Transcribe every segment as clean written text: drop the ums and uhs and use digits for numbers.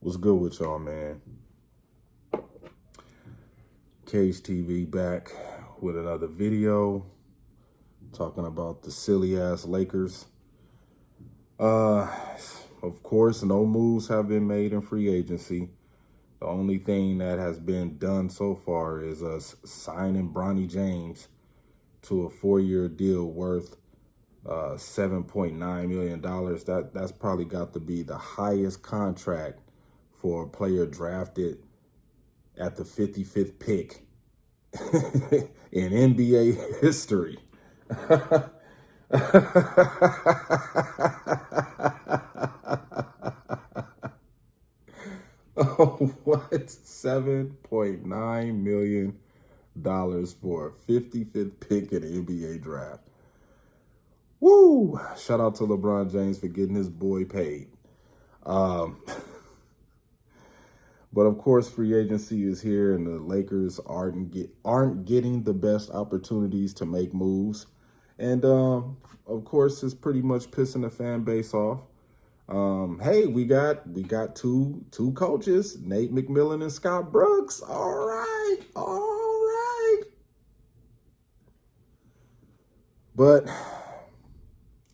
What's good with y'all, man? Khtv back with another video talking about the silly ass Lakers. Of course, no moves have been made in free agency. The only thing that has been done so far is us signing Bronny James to a 4-year deal worth $7.9 million. That's probably got to be the highest contract for a player drafted at the 55th pick in NBA history. Oh, what? $7.9 million for a 55th pick in the NBA draft. Woo! Shout out to LeBron James for getting his boy paid. But of course, free agency is here, and the Lakers aren't getting the best opportunities to make moves. And of course, it's pretty much pissing the fan base off. Hey, we got two coaches, Nate McMillan and Scott Brooks. All right. But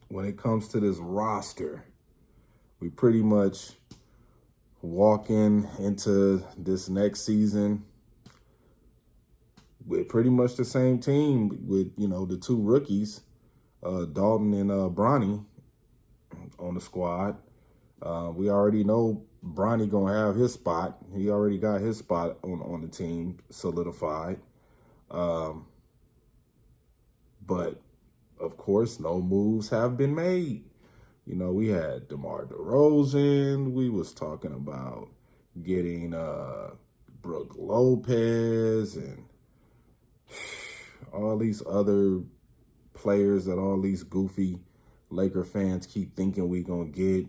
when it comes to this roster, we pretty much walking into this next season with pretty much the same team with, the two rookies, Dalton and Bronny on the squad. We already know Bronny gonna have his spot. He already got his spot on the team solidified. But of course, no moves have been made. We had DeMar DeRozan. We was talking about getting Brooke Lopez and all these other players that all these goofy Laker fans keep thinking we gonna get.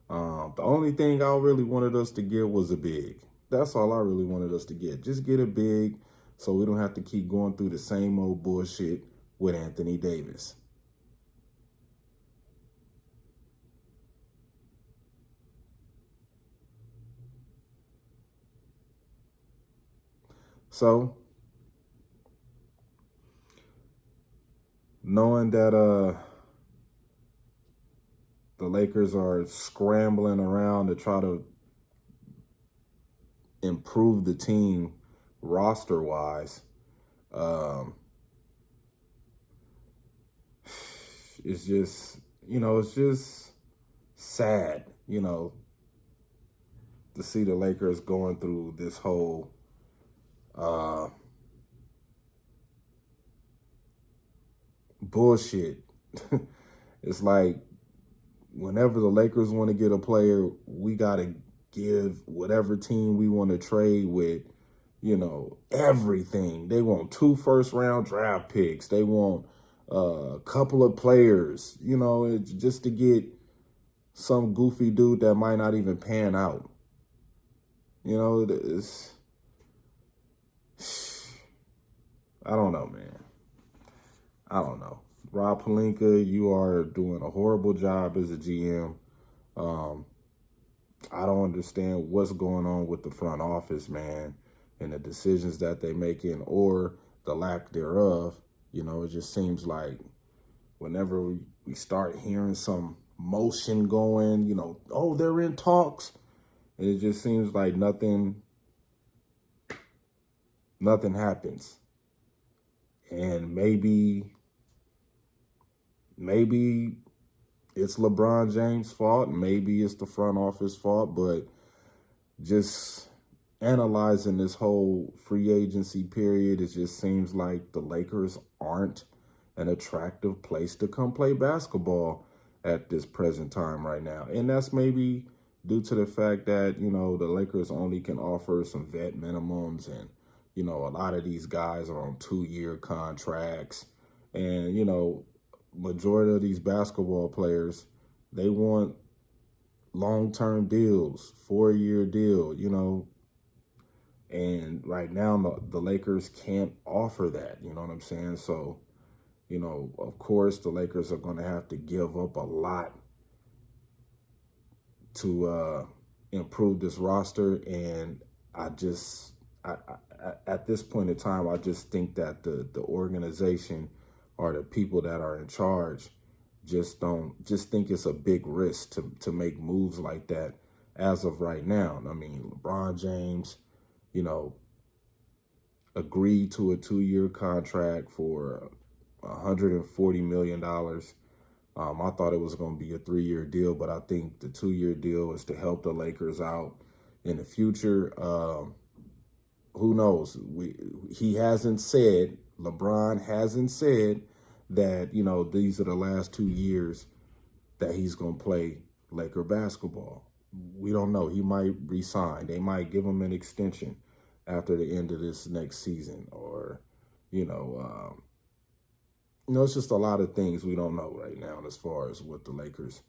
The only thing I really wanted us to get was a big. That's all I really wanted us to get. Just get a big so we don't have to keep going through the same old bullshit with Anthony Davis. So, knowing that the Lakers are scrambling around to try to improve the team roster-wise, it's just, it's just sad, to see the Lakers going through this whole bullshit. It's like whenever the Lakers want to get a player, we got to give whatever team we want to trade with, everything. They want 2 first-round draft picks. They want a couple of players, just to get some goofy dude that might not even pan out. It's, I don't know, man. I don't know. Rob Pelinka, you are doing a horrible job as a GM. I don't understand what's going on with the front office, man, and the decisions that they're making or the lack thereof. It just seems like whenever we start hearing some motion going, oh, they're in talks, and it just seems like nothing happens. And maybe it's LeBron James' fault. Maybe it's the front office fault. But just analyzing this whole free agency period, it just seems like the Lakers aren't an attractive place to come play basketball at this present time right now. And that's maybe due to the fact that, the Lakers only can offer some vet minimums, and, a lot of these guys are on 2-year contracts. And, majority of these basketball players, they want long-term deals, 4-year deal, you know, and right now the Lakers can't offer that, you know what I'm saying? So, you know, of course, the Lakers are going to have to give up a lot to improve this roster. And I just, at this point in time, I just think that the organization or the people that are in charge just think it's a big risk to make moves like that as of right now. I mean, LeBron James, you know, agreed to a 2-year contract for $140 million. I thought it was going to be a 3-year deal, but I think the 2-year deal is to help the Lakers out in the future. Who knows? LeBron hasn't said that, you know, these are the last 2 years that he's going to play Laker basketball. We don't know. He might resign. They might give him an extension after the end of this next season, or, you know, it's just a lot of things we don't know right now as far as what the Lakers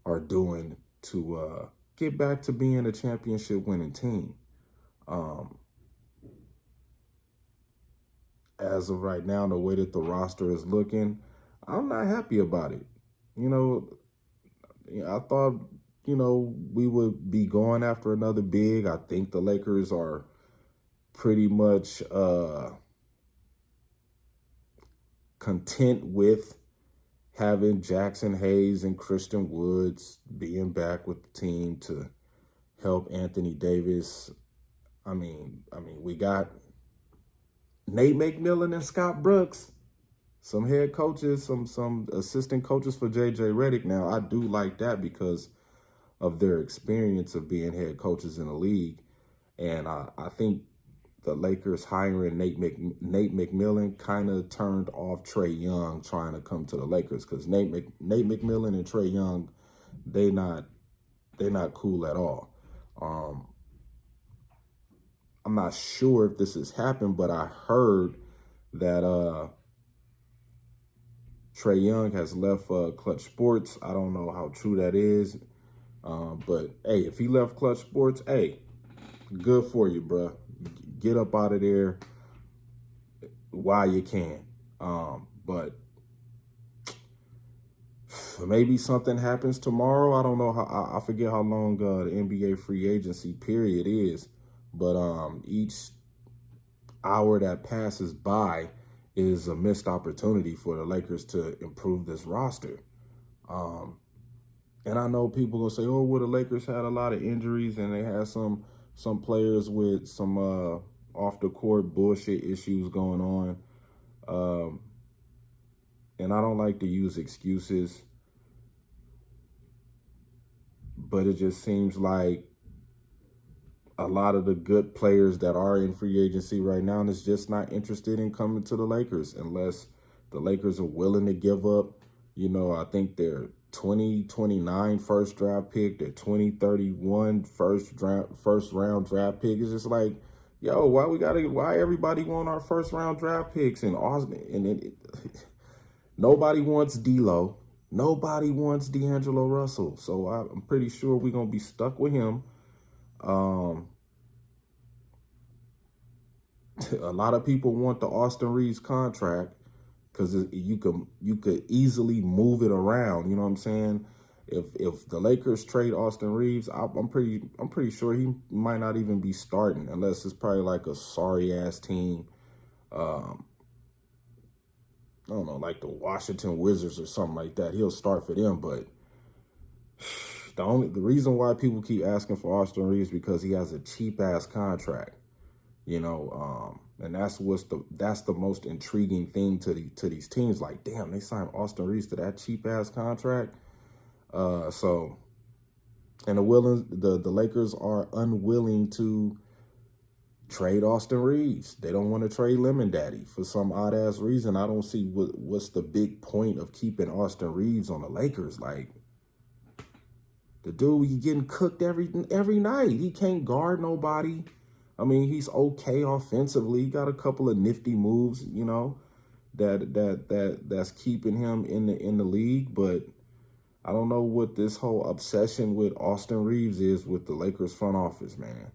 are doing to get back to being a championship winning team. As of right now, the way that the roster is looking, I'm not happy about it. You know, I thought, you know, we would be going after another big. I think the Lakers are pretty much content with having Jackson Hayes and Christian Woods being back with the team to help Anthony Davis. I mean, we got Nate McMillan and Scott Brooks, some head coaches, some assistant coaches for JJ Redick. Now, I do like that because of their experience of being head coaches in the league. And I think the Lakers hiring Nate McMillan kind of turned off Trae Young trying to come to the Lakers, because Nate McMillan and Trae Young, they're not cool at all. I'm not sure if this has happened, but I heard that Trae Young has left Clutch Sports. I don't know how true that is. But, hey, if he left Clutch Sports, hey, good for you, bruh. Get up out of there while you can. But maybe something happens tomorrow. I don't know how. I forget how long the NBA free agency period is. But each hour that passes by is a missed opportunity for the Lakers to improve this roster. And I know people will say, oh, well, the Lakers had a lot of injuries and they had some players with some off the court bullshit issues going on. And I don't like to use excuses, but it just seems like a lot of the good players that are in free agency right now is just not interested in coming to the Lakers unless the Lakers are willing to give up, you know, I think their 2029 first draft pick, their 2031 first round draft pick. Is just like, yo, why everybody want our first round draft picks in Austin? And nobody wants D'Lo. Nobody wants D'Angelo Russell. So I'm pretty sure we're going to be stuck with him. A lot of people want the Austin Reeves contract because you could easily move it around. You know what I'm saying? If the Lakers trade Austin Reeves, I'm pretty sure he might not even be starting unless it's probably like a sorry ass team. I don't know, like the Washington Wizards or something like that. He'll start for them, but the reason why people keep asking for Austin Reeves because he has a cheap ass contract, you know, and that's the most intriguing thing to these teams. Like, damn, they signed Austin Reeves to that cheap ass contract. And the Lakers are unwilling to trade Austin Reeves. They don't want to trade Lemon Daddy for some odd ass reason. I don't see what's the big point of keeping Austin Reeves on the Lakers. Like, the dude, he getting cooked every night. He can't guard nobody. I mean, he's okay offensively. He got a couple of nifty moves, you know, that's keeping him in the league. But I don't know what this whole obsession with Austin Reeves is with the Lakers front office, man.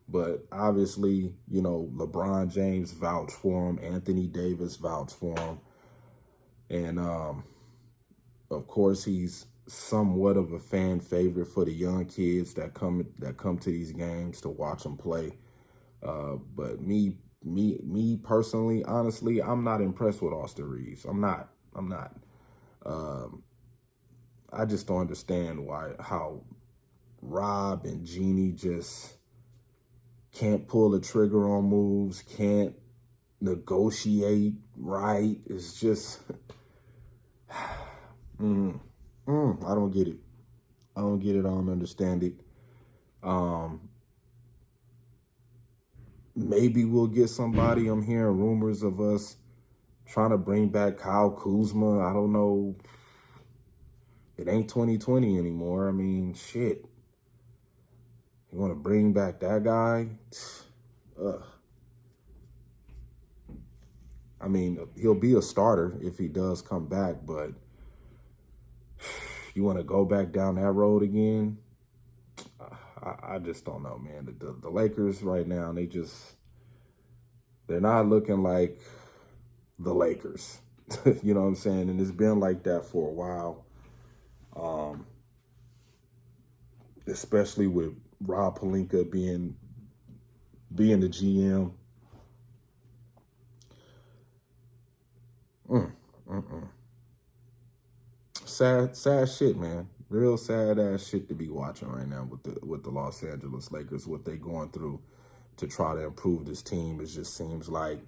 But obviously, you know, LeBron James vouched for him. Anthony Davis vouched for him. And, of course, he's somewhat of a fan favorite for the young kids that come to these games to watch him play. But me personally, honestly, I'm not impressed with Austin Reeves. I'm not. I just don't understand how Rob and Jeannie just can't pull the trigger on moves, can't negotiate right. It's just, I don't get it. I don't get it. I don't understand it. Maybe we'll get somebody. I'm hearing rumors of us trying to bring back Kyle Kuzma. I don't know. It ain't 2020 anymore. I mean, shit. You want to bring back that guy? Ugh. I mean, he'll be a starter if he does come back, but you want to go back down that road again? I just don't know, man. The Lakers right now, they're not looking like the Lakers. You know what I'm saying? And it's been like that for a while. Especially with Rob Pelinka being the GM. Sad shit, man. Real sad ass shit to be watching right now with the Los Angeles Lakers, what they going through to try to improve this team. It just seems like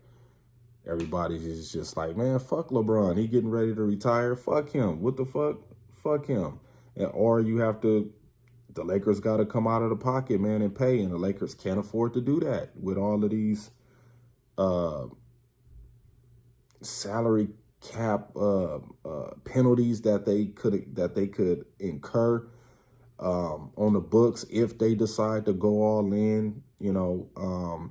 everybody is just like, man, fuck LeBron. He getting ready to retire. Fuck him. What the fuck? Fuck him. Or the Lakers got to come out of the pocket, man, and pay. And the Lakers can't afford to do that with all of these salary cap penalties that they could incur on the books if they decide to go all in. You know,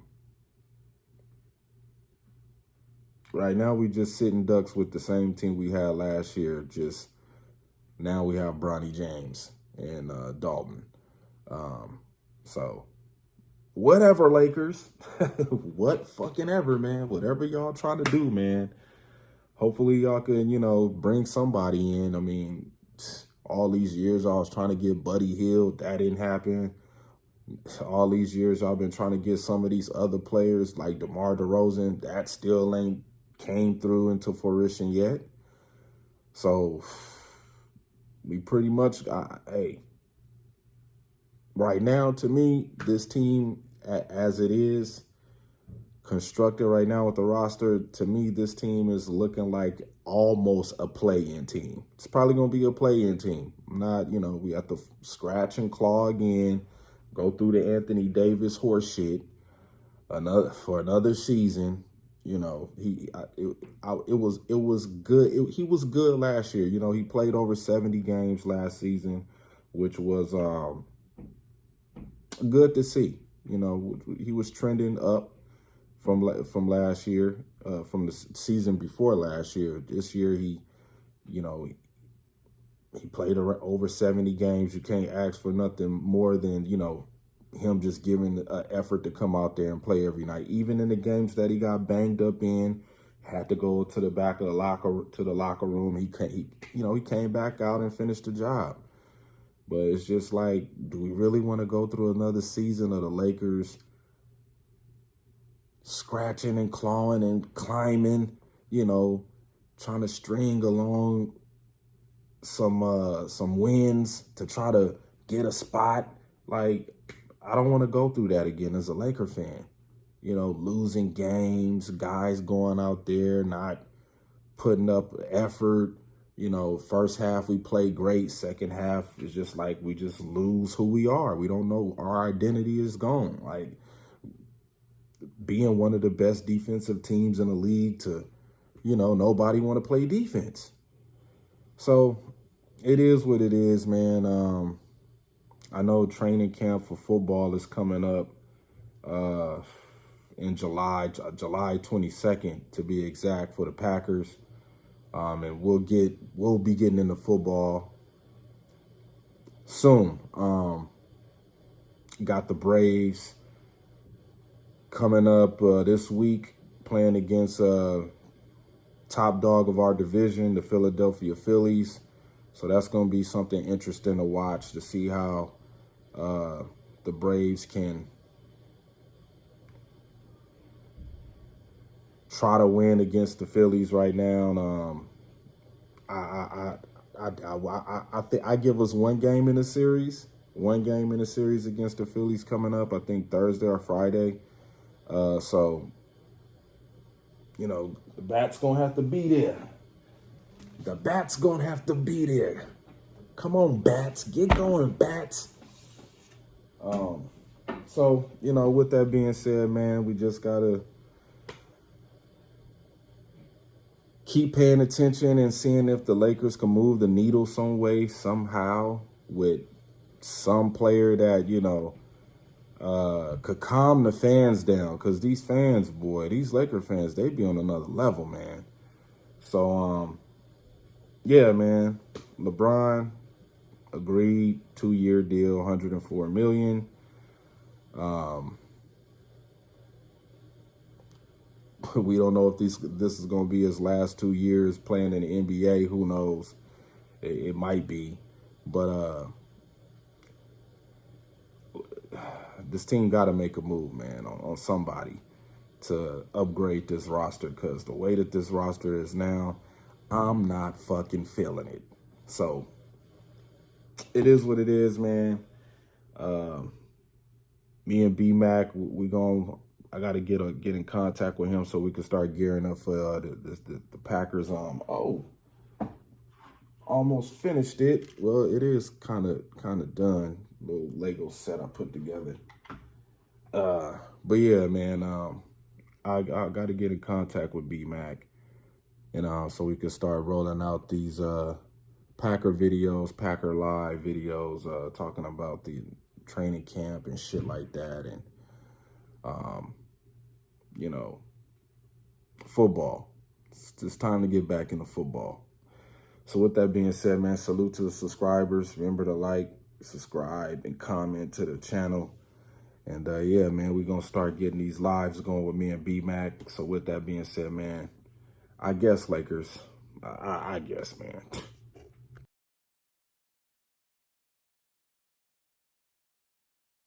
right now we just sitting ducks with the same team we had last year. Just now we have Bronny James and Dalton. So whatever, Lakers. What fucking ever, man. Whatever y'all try to do, man. Hopefully y'all can, you know, bring somebody in. I mean, all these years I was trying to get Buddy Hield. That didn't happen. All these years y'all been trying to get some of these other players like DeMar DeRozan. That still ain't came through into fruition yet. So we pretty much got, hey, right now, to me, this team, as it is constructed right now with the roster, to me, this team is looking like almost a play-in team. It's probably going to be a play-in team. Not, you know, we have to scratch and claw again, go through the Anthony Davis horse shit for another season. You know, it was good. He was good last year. You know, he played over 70 games last season, which was good to see. You know, he was trending up from last year, from the season before last year. This year, he played over 70 games. You can't ask for nothing more than, you know, him just giving an effort to come out there and play every night. Even in the games that he got banged up in, had to go to the back of the locker room. He came back out and finished the job. But it's just like, do we really want to go through another season of the Lakers scratching and clawing and climbing, you know, trying to string along some wins to try to get a spot? Like, I don't want to go through that again as a Laker fan. You know, losing games, guys going out there, not putting up effort. You know, first half we play great. Second half is just like we just lose who we are. We don't know. Our identity is gone. Like, being one of the best defensive teams in the league to, you know, nobody want to play defense. So it is what it is, man. I know training camp for football is coming up in July 22nd, to be exact, for the Packers. And we'll be getting into football soon. Got the Braves coming up this week, playing against top dog of our division, the Philadelphia Phillies. So that's going to be something interesting to watch, to see how the Braves can try to win against the Phillies right now. I think I give us one game in the series against the Phillies coming up. I think Thursday or Friday. So, you know, the bat's gonna have to be there. The bat's gonna have to be there. Come on, bats, get going, bats. So, you know, with that being said, man, we just gotta keep paying attention and seeing if the Lakers can move the needle some way, somehow, with some player that, you know, could calm the fans down. Because these fans, boy, these Laker fans, they be on another level, man. So, yeah, man, LeBron agreed, 2-year deal, $104 million. We don't know if this is going to be his last 2 years playing in the NBA. Who knows? It might be. But this team got to make a move, man, on somebody to upgrade this roster, because the way that this roster is now, I'm not fucking feeling it. So it is what it is, man. Me and B-Mac, I got to get in contact with him so we can start gearing up for the Packers. Almost finished it. Well, it is kind of done. Little Lego set I put together. But yeah, man, I got to get in contact with B-Mac, and so we can start rolling out these Packer videos, Packer Live videos, talking about the training camp and shit like that, and you know, football. It's time to get back into football. So with that being said, man, salute to the subscribers. Remember to like, subscribe, and comment to the channel. And yeah, man, we're going to start getting these lives going with me and B-Mac. So with that being said, man, I guess Lakers, I guess, man.